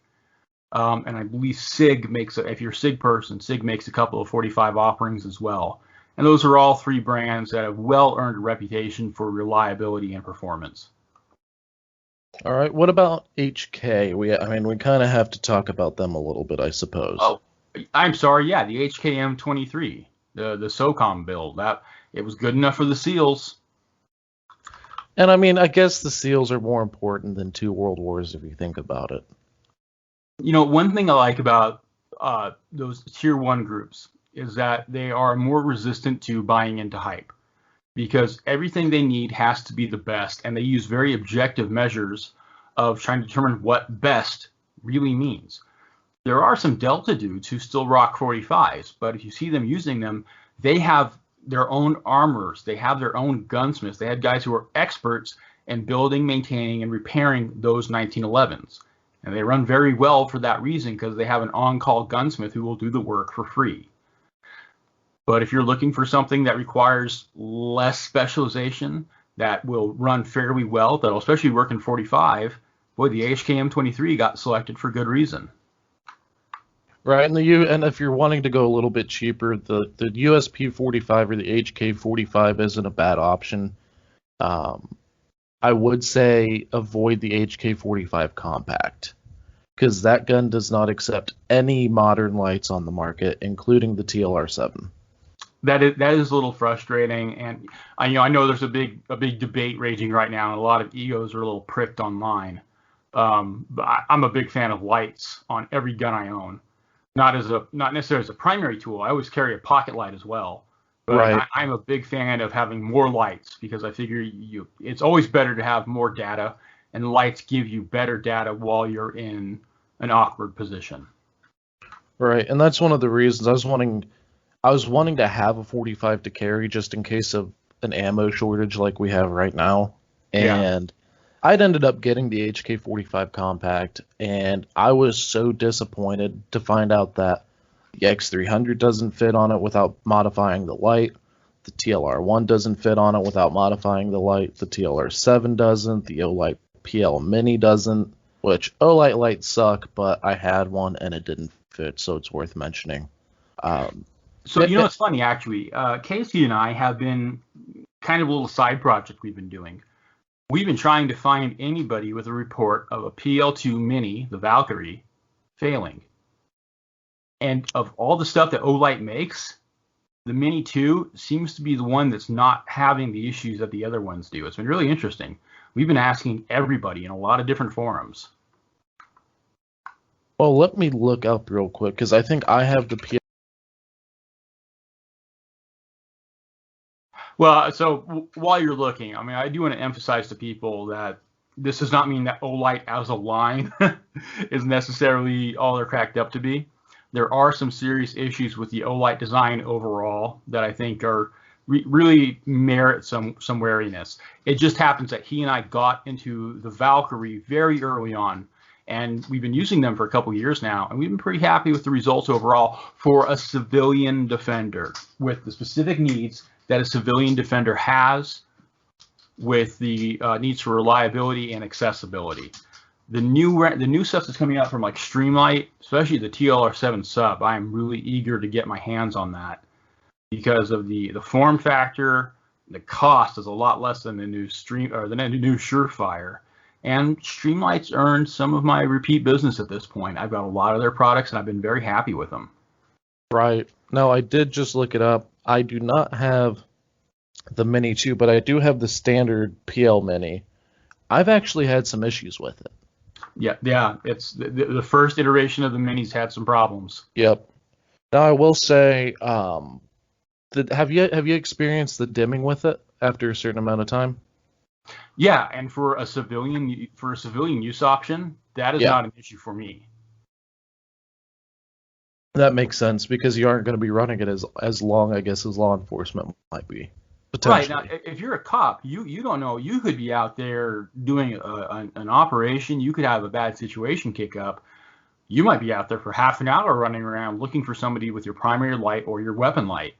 And I believe SIG if you're a SIG person, SIG makes a couple of 45 offerings as well. And those are all three brands that have well earned a reputation for reliability and performance. All right. What about HK? We kind of have to talk about them a little bit, I suppose. Oh, I'm sorry. Yeah, the HKM23, the SOCOM build. It was good enough for the SEALs. And I guess the SEALs are more important than two world wars if you think about it. One thing I like about those tier 1 groups is that they are more resistant to buying into hype, because everything they need has to be the best, and they use very objective measures of trying to determine what best really means. There are some Delta dudes who still rock 45s, but if you see them using them, they have their own armors, they have their own gunsmiths, they had guys who are experts in building, maintaining, and repairing those 1911s. And they run very well for that reason, because they have an on-call gunsmith who will do the work for free. But if you're looking for something that requires less specialization, that will run fairly well, that'll especially work in 45, boy, the HKM23 got selected for good reason. Right, and if you're wanting to go a little bit cheaper, the USP 45 or the HK 45 isn't a bad option. I would say avoid the HK 45 Compact, because that gun does not accept any modern lights on the market, including the TLR7. That is a little frustrating, and I know there's a big debate raging right now, and a lot of egos are a little pricked online. But I'm a big fan of lights on every gun I own. Not necessarily as a primary tool. I always carry a pocket light as well. But right. I'm a big fan of having more lights, because I figure it's always better to have more data, and lights give you better data while you're in an awkward position. Right, and that's one of the reasons I was wanting to have a 45 to carry just in case of an ammo shortage like we have right now. And I'd ended up getting the HK45 Compact, and I was so disappointed to find out that the X300 doesn't fit on it without modifying the light. The TLR1 doesn't fit on it without modifying the light. The TLR7 doesn't. The Olight PL Mini doesn't, which Olight lights suck, but I had one and it didn't fit, so it's worth mentioning. So it's funny, actually. Casey and I have been kind of a little side project we've been doing. We've been trying to find anybody with a report of a PL2 Mini, the Valkyrie, failing. And of all the stuff that Olight makes, the Mini 2 seems to be the one that's not having the issues that the other ones do. It's been really interesting. We've been asking everybody in a lot of different forums. Well, let me look up real quick, because I think I have the PL. Well, so while you're looking, I mean, I do want to emphasize to people that this does not mean that Olight as a line is necessarily all they're cracked up to be. There are some serious issues with the Olight design overall that I think are really merit some wariness. It just happens that he and I got into the Valkyrie very early on, and we've been using them for a couple years now, and we've been pretty happy with the results overall for a civilian defender with the specific needs that a civilian defender has, with the needs for reliability and accessibility. The new stuff that's coming out from like Streamlight, especially the TLR7 sub, I am really eager to get my hands on that because of the form factor. The cost is a lot less than the new Surefire, and Streamlight's earned some of my repeat business at this point. I've got a lot of their products, and I've been very happy with them. Right. No, I did just look it up. I do not have the Mini 2, but I do have the standard PL Mini. I've actually had some issues with it. Yeah. It's the first iteration of the Minis had some problems. Yep. Now I will say, have you experienced the dimming with it after a certain amount of time? Yeah, and for a civilian use option, that is not an issue for me. That makes sense because you aren't going to be running it as long, I guess, as law enforcement might be. Right. Now, if you're a cop, you don't know. You could be out there doing an operation. You could have a bad situation kick up. You might be out there for half an hour running around looking for somebody with your primary light or your weapon light.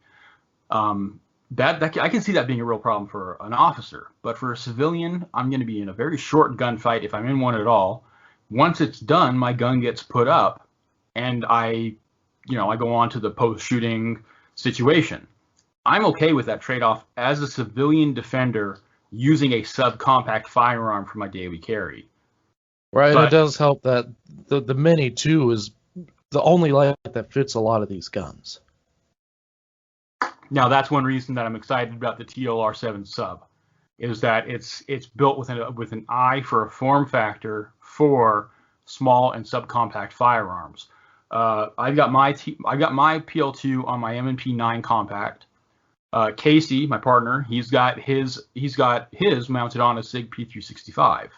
That I can see that being a real problem for an officer. But for a civilian, I'm going to be in a very short gunfight if I'm in one at all. Once it's done, my gun gets put up, and I go on to the post-shooting situation. I'm okay with that trade-off as a civilian defender using a subcompact firearm for my daily carry. Right, but it does help that the Mini 2 is the only light that fits a lot of these guns. Now, that's one reason that I'm excited about the TLR7 sub, is that it's built with an eye for a form factor for small and subcompact firearms. I've got my PL2 on my M&P 9 compact. Casey, my partner, he's got his mounted on a SIG P365.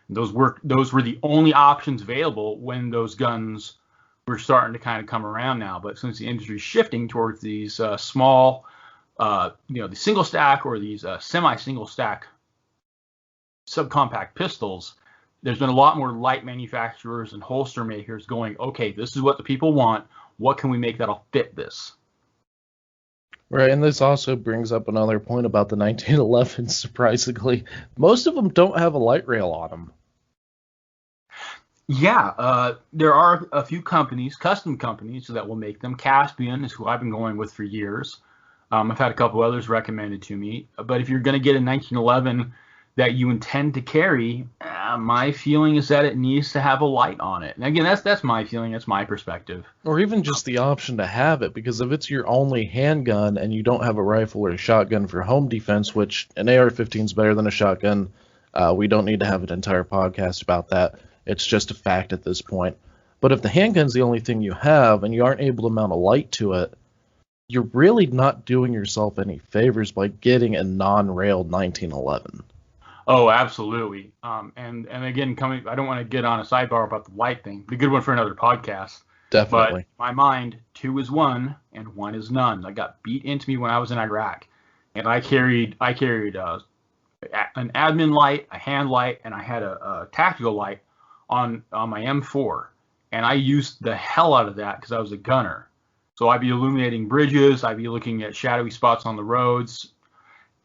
Those were the only options available when those guns were starting to kind of come around now. But since the industry's shifting towards these small, the single stack or these semi-single stack subcompact pistols, there's been a lot more light manufacturers and holster makers going, okay, this is what the people want. What can we make that'll fit this? Right, and this also brings up another point about the 1911s, surprisingly. Most of them don't have a light rail on them. Yeah, there are a few companies, custom companies, that will make them. Caspian is who I've been going with for years. I've had a couple others recommended to me. But if you're going to get a 1911 that you intend to carry, my feeling is that it needs to have a light on it. And again, that's my feeling. That's my perspective. Or even just the option to have it, because if it's your only handgun and you don't have a rifle or a shotgun for home defense, which an AR-15 is better than a shotgun, we don't need to have an entire podcast about that. It's just a fact at this point. But if the handgun's the only thing you have and you aren't able to mount a light to it, you're really not doing yourself any favors by getting a non-railed 1911. Oh, absolutely. And again, I don't want to get on a sidebar about the light thing. Be a good one for another podcast. Definitely. But in my mind, 2 is 1 and 1 is none. I got beat into me when I was in Iraq, and I carried an admin light, a hand light, and I had a tactical light on my M4, and I used the hell out of that because I was a gunner. So I'd be illuminating bridges, I'd be looking at shadowy spots on the roads,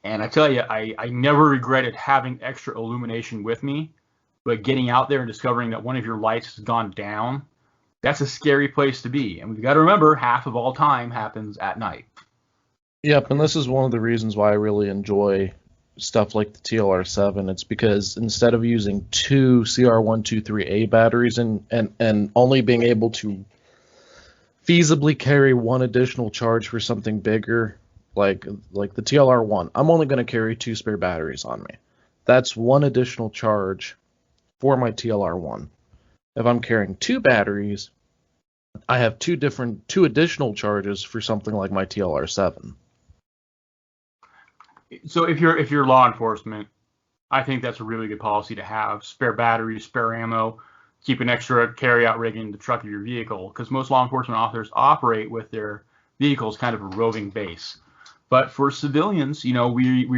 and I tell you, I never regretted having extra illumination with me, but getting out there and discovering that one of your lights has gone down, that's a scary place to be. And we've got to remember, half of all time happens at night. Yep, and this is one of the reasons why I really enjoy stuff like the TLR7. It's because instead of using two CR123A batteries and only being able to feasibly carry one additional charge for something bigger, like the TLR1, I'm only going to carry two spare batteries on me. That's one additional charge for my TLR1. If I'm carrying two batteries, I have two additional charges for something like my TLR7. So if you're law enforcement, I think that's a really good policy to have. Spare batteries, spare ammo, keep an extra carry-out rig in the truck of your vehicle, because most law enforcement officers operate with their vehicles kind of a roving base. But for civilians, we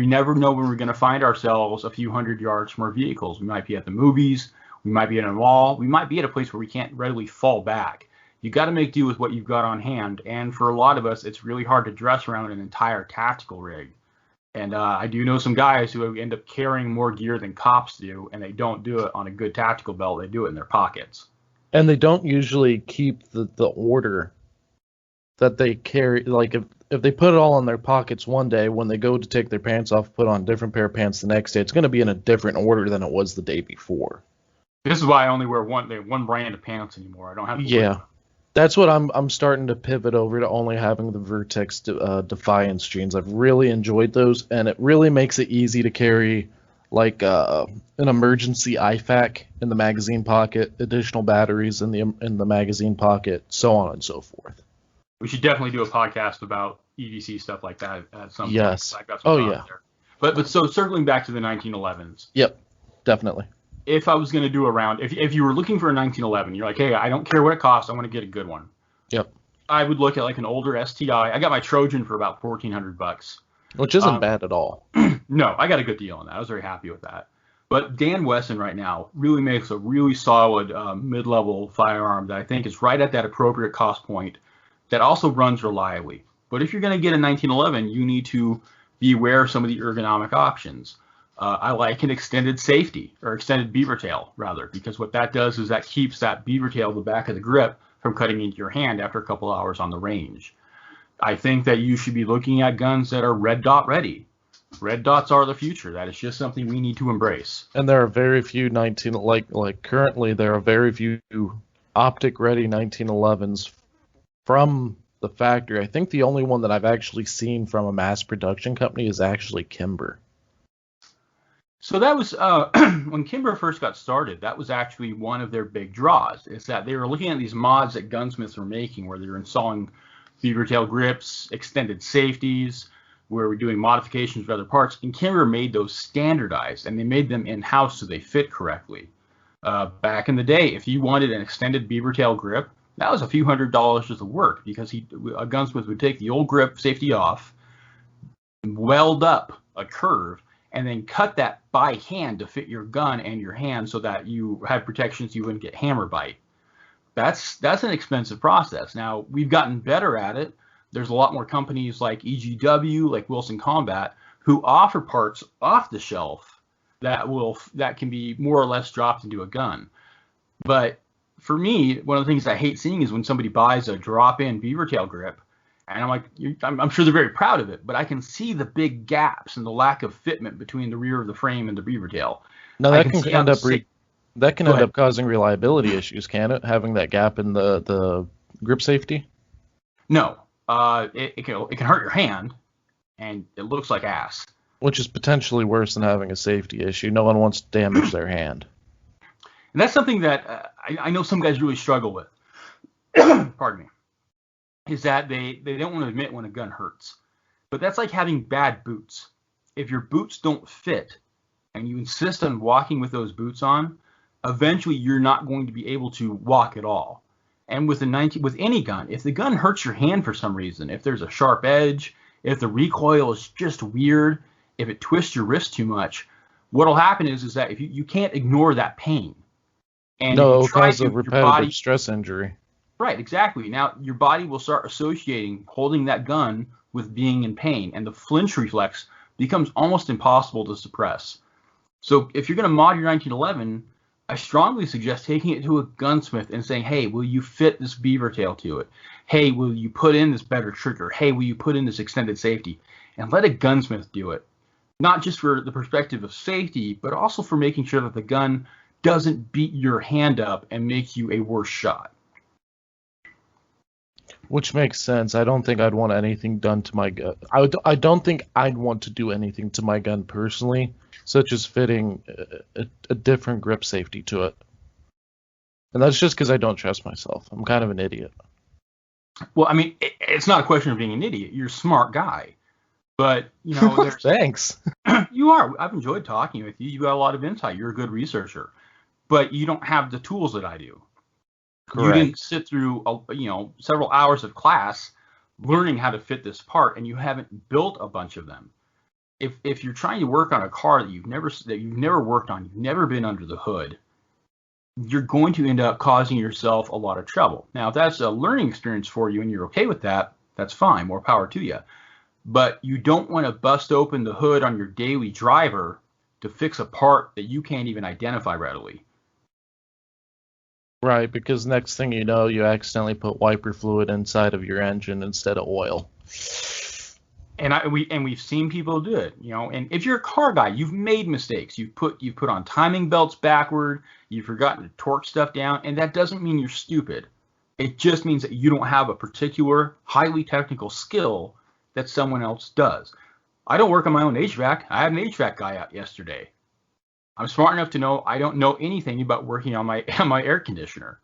never know when we're going to find ourselves a few hundred yards from our vehicles. We might be at the movies, we might be in a mall, we might be at a place where we can't readily fall back. You got to make do with what you've got on hand, and for a lot of us, it's really hard to dress around an entire tactical rig. And I do know some guys who end up carrying more gear than cops do, and they don't do it on a good tactical belt. They do it in their pockets. And they don't usually keep the order that they carry. Like if they put it all in their pockets one day, when they go to take their pants off, put on a different pair of pants the next day, it's going to be in a different order than it was the day before. This is why I only wear one brand of pants anymore. I don't have to Yeah. That's what I'm starting to pivot over to, only having the Vertex Defiance jeans. I've really enjoyed those, and it really makes it easy to carry like an emergency IFAK in the magazine pocket, additional batteries in the magazine pocket, so on and so forth. We should definitely do a podcast about EDC stuff like that at some point. Yes. I've got some yeah. There. But so circling back to the 1911s. Yep, definitely. If I was going to do a round, if you were looking for a 1911, you're like, hey, I don't care what it costs, I want to get a good one. Yep. I would look at like an older STI. I got my Trojan for about $1,400, which isn't bad at all. No, I got a good deal on that. I was very happy with that. But Dan Wesson right now really makes a really solid mid-level firearm that I think is right at that appropriate cost point that also runs reliably. But if you're going to get a 1911, you need to be aware of some of the ergonomic options. I like an extended safety, or extended beaver tail, rather, because what that does is that keeps that beaver tail, the back of the grip, from cutting into your hand after a couple hours on the range. I think that you should be looking at guns that are red dot ready. Red dots are the future. That is just something we need to embrace. And there are very few currently there are very few optic ready 1911s from the factory. I think the only one that I've actually seen from a mass production company is actually Kimber. So that was when Kimber first got started. That was actually one of their big draws. Is that they were looking at these mods that gunsmiths were making, where they were installing beaver tail grips, extended safeties, where we're doing modifications of other parts. And Kimber made those standardized, and they made them in house so they fit correctly. Back in the day, if you wanted an extended beaver tail grip, that was a few $100s worth of work, because a gunsmith would take the old grip safety off, weld up a curve, and then cut that by hand to fit your gun and your hand so that you had protections, you wouldn't get hammer bite. That's an expensive process. Now, we've gotten better at it. There's a lot more companies like EGW, like Wilson Combat, who offer parts off the shelf that can be more or less dropped into a gun. But for me, one of the things I hate seeing is when somebody buys a drop-in beaver tail grip, and I'm like, I'm sure they're very proud of it, but I can see the big gaps and the lack of fitment between the rear of the frame and the beaver tail. Now that can end up causing reliability issues, can it? Having that gap in the grip safety? No, it can hurt your hand, and it looks like ass. Which is potentially worse than having a safety issue. No one wants to damage their hand. And that's something that I know some guys really struggle with. Pardon me. Is that they don't want to admit when a gun hurts. But that's like having bad boots. If your boots don't fit and you insist on walking with those boots on, eventually you're not going to be able to walk at all. And with any gun, if the gun hurts your hand for some reason, if there's a sharp edge, if the recoil is just weird, if it twists your wrist too much, what'll happen is that if you can't ignore that pain. And it'll cause a repetitive stress injury. Right, exactly. Now, your body will start associating holding that gun with being in pain, and the flinch reflex becomes almost impossible to suppress. So if you're going to mod your 1911, I strongly suggest taking it to a gunsmith and saying, hey, will you fit this beaver tail to it? Hey, will you put in this better trigger? Hey, will you put in this extended safety? And let a gunsmith do it. Not just for the perspective of safety, but also for making sure that the gun doesn't beat your hand up and make you a worse shot. Which makes sense. I don't think I'd want anything done to my gun. I don't think I'd want to do anything to my gun personally, such as fitting a different grip safety to it. And that's just because I don't trust myself. I'm kind of an idiot. Well, I mean, it's not a question of being an idiot. You're a smart guy. But, you know, thanks. You are. I've enjoyed talking with you. You got a lot of insight. You're a good researcher. But you don't have the tools that I do. Correct. You didn't sit through, several hours of class learning how to fit this part, and you haven't built a bunch of them. If you're trying to work on a car that you've never worked on, you've never been under the hood, you're going to end up causing yourself a lot of trouble. Now, if that's a learning experience for you and you're okay with that, that's fine. More power to you. But you don't want to bust open the hood on your daily driver to fix a part that you can't even identify readily. Right, because next thing you know, you accidentally put wiper fluid inside of your engine instead of oil. And we've seen people do it, And if you're a car guy, you've made mistakes. You've put on timing belts backward. You've forgotten to torque stuff down, and that doesn't mean you're stupid. It just means that you don't have a particular highly technical skill that someone else does. I don't work on my own HVAC. I had an HVAC guy out yesterday. I'm smart enough to know I don't know anything about working on my air conditioner.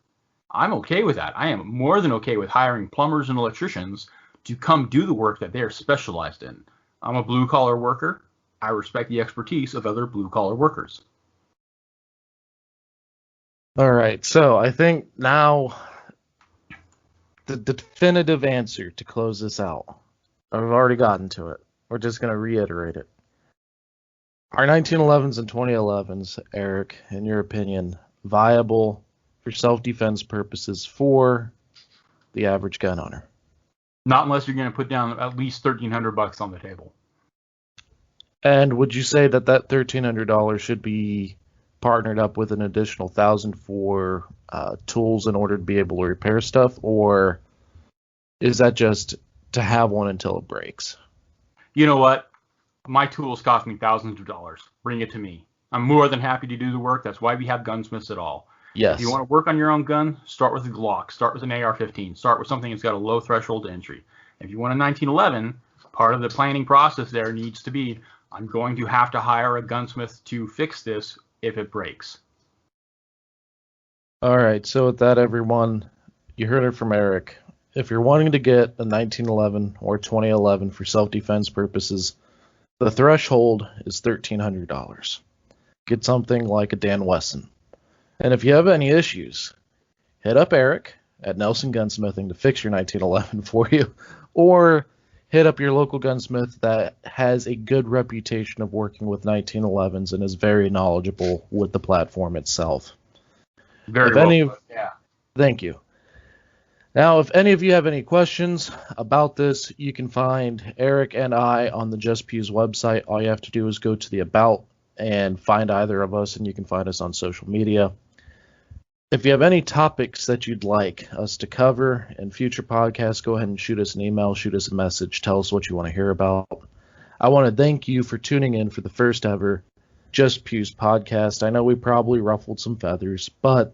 I'm okay with that. I am more than okay with hiring plumbers and electricians to come do the work that they are specialized in. I'm a blue-collar worker. I respect the expertise of other blue-collar workers. All right, so I think now the definitive answer to close this out. I've already gotten to it. We're just going to reiterate it. Are 1911s and 2011s, Erik, in your opinion, viable for self-defense purposes for the average gun owner? Not unless you're going to put down at least $1,300 on the table. And would you say that $1,300 should be partnered up with an additional $1,000 for tools in order to be able to repair stuff, or is that just to have one until it breaks? You know what? My tools cost me thousands of dollars. Bring it to me. I'm more than happy to do the work. That's why we have gunsmiths at all. Yes. If you want to work on your own gun, start with a Glock. Start with an AR-15. Start with something that's got a low threshold to entry. If you want a 1911, part of the planning process there needs to be, I'm going to have to hire a gunsmith to fix this if it breaks. All right. So with that, everyone, you heard it from Erik. If you're wanting to get a 1911 or 2011 for self-defense purposes, the threshold is $1,300. Get something like a Dan Wesson. And if you have any issues, hit up Erik at Nelson Gunsmithing to fix your 1911 for you, or hit up your local gunsmith that has a good reputation of working with 1911s and is very knowledgeable with the platform itself. Thank you. Now, if any of you have any questions about this, you can find Erik and I on the JustPews website. All you have to do is go to the About and find either of us, and you can find us on social media. If you have any topics that you'd like us to cover in future podcasts, go ahead and shoot us an email, shoot us a message, tell us what you want to hear about. I want to thank you for tuning in for the first ever JustPews podcast. I know we probably ruffled some feathers, but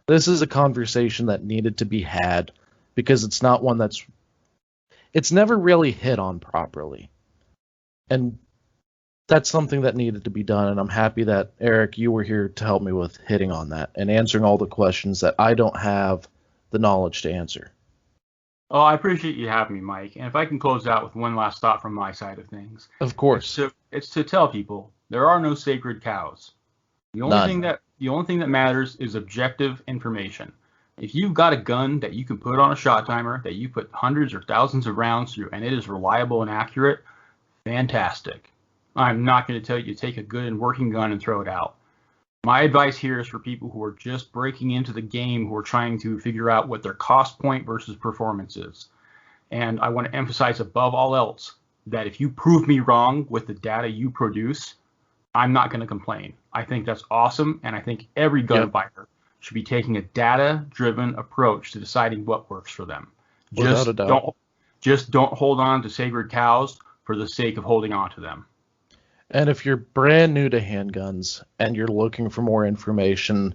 this is a conversation that needed to be had, because it's not one it's never really hit on properly. And that's something that needed to be done, and I'm happy that, Erik, you were here to help me with hitting on that and answering all the questions that I don't have the knowledge to answer. Oh, I appreciate you having me, Mike. And if I can close out with one last thought from my side of things. Of course. It's to tell people there are no sacred cows. The only thing that matters is objective information. If you've got a gun that you can put on a shot timer, that you put hundreds or thousands of rounds through, and it is reliable and accurate, fantastic. I'm not going to tell you to take a good and working gun and throw it out. My advice here is for people who are just breaking into the game, who are trying to figure out what their cost point versus performance is. And I want to emphasize above all else that if you prove me wrong with the data you produce, I'm not going to complain. I think that's awesome, and I think every gun buyer should be taking a data-driven approach to deciding what works for them. Without a doubt. Just don't hold on to sacred cows for the sake of holding on to them. And if you're brand new to handguns and you're looking for more information,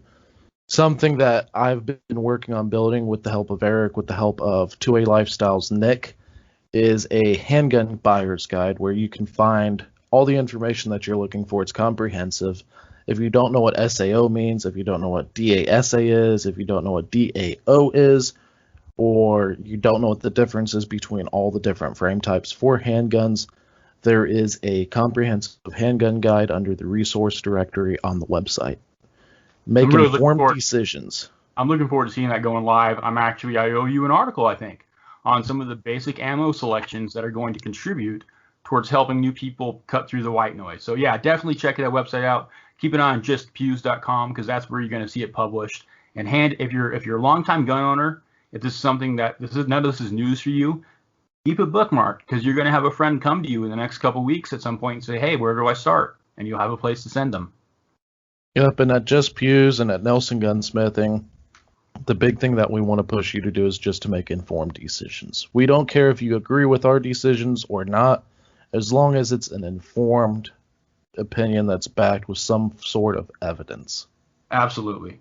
something that I've been working on building with the help of Erik, with the help of 2A Lifestyle's Nick, is a handgun buyer's guide where you can find all the information that you're looking for. It's comprehensive. If you don't know what SAO means, if you don't know what DASA is, if you don't know what DAO is, or you don't know what the difference is between all the different frame types for handguns, there is a comprehensive handgun guide under the resource directory on the website. Make informed decisions. I'm looking forward to seeing that going live. I owe you an article, I think, on some of the basic ammo selections that are going to contribute towards helping new people cut through the white noise. So yeah, definitely check that website out. Keep an eye on JustPews.com because that's where you're going to see it published. And if you're a longtime gun owner, if this is something that none of this is news for you, keep it bookmarked because you're going to have a friend come to you in the next couple of weeks at some point and say, hey, where do I start? And you'll have a place to send them. Yep, and at JustPews and at Nelson Gunsmithing, the big thing that we want to push you to do is just to make informed decisions. We don't care if you agree with our decisions or not, as long as it's an informed opinion that's backed with some sort of evidence. Absolutely.